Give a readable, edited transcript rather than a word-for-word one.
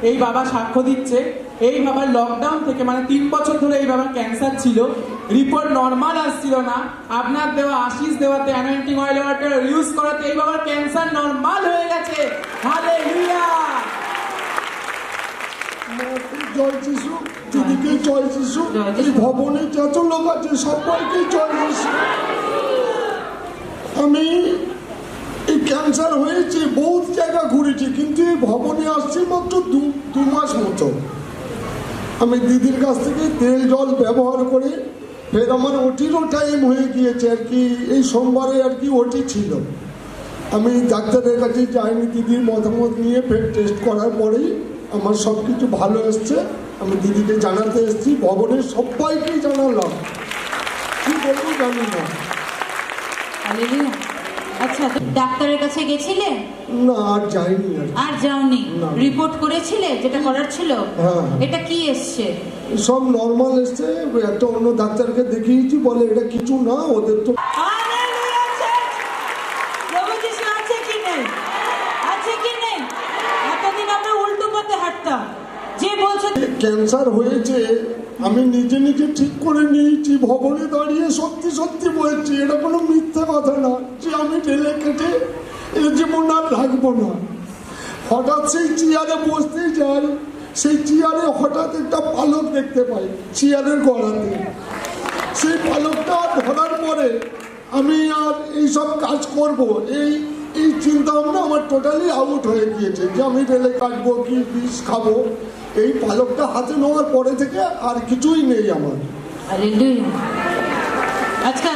এই বাবা সাক্ষ্য দিচ্ছে। এই বাবার লকডাউন থেকে মানে 3 বছর ধরে এই বাবার ক্যান্সার ছিল, রিপোর্ট নর্মাল আসছিল না। আপনার দেওয়া আশিস দেওয়াতে অ্যানোয়েন্টিং অয়েল ওয়াটার ইউজ করাতে এই বাবার ক্যান্সার নর্মাল হয়ে গেছে। হালেলুয়া। জয় যিশু, দিদিকে জয় যিশু, এই ভবনে যত লোক আছে সবাইকে জয় যিশু। আমি এই ক্যান্সার হয়েছে বহুত জায়গা ঘুরেছি, কিন্তু এই ভবনে আসছি মাত্র দু মাস মতো। আমি দিদির কাছ থেকে তেল জল ব্যবহার করে ফের আমার ওটিরও টাইম হয়ে গিয়েছে আর কি, এই সোমবারে আর কি ওটি ছিল। আমি ডাক্তারের কাছে যাইনি, দিদির মতামত নিয়ে ফের টেস্ট করার পরেই আমার সব কিছু ভালো এসছে। আমি দিদিকে জানাতে এসেছি, ভবনের সবাইকেই জানালাম, কি বলবো জানি না। আচ্ছা, ডাক্তারের কাছে গেছিলে? না, আর যাইনি। আর যাওনি? রিপোর্ট করেছিলে যেটা করার ছিল? হ্যাঁ। এটা কি এসছে? সব নর্মাল এসছে। একটা অন্য ডাক্তারকে দেখিয়েছি, বলে এটা কিছু না, ওদের তো ক্যান্সার হয়েছে। আমি নিজে নিজে ঠিক করে নিয়েছি, ভবনে দাঁড়িয়ে সত্যি সত্যি বলছি, এটা কোনো মিথ্যা কথা না যে আমি ঢেলে কেটে এ জীবন আর রাখবো না। হঠাৎ সেই চেয়ারে বসতে যাই, সেই চেয়ারে হঠাৎ একটা পালক দেখতে পাই চেয়ারের গড়াতে। সেই পালকটা ধরার পরে আমি আর এইসব কাজ করব এই চিন্তা ভাবনা আমার টোটালি আউট হয়ে গিয়েছে যে আমি রেলে কাটবো কি বিষ খাবো। এই পালকটা হাতে নেওয়ার পরে থেকে আর কিছুই নেই আমার। আজকাল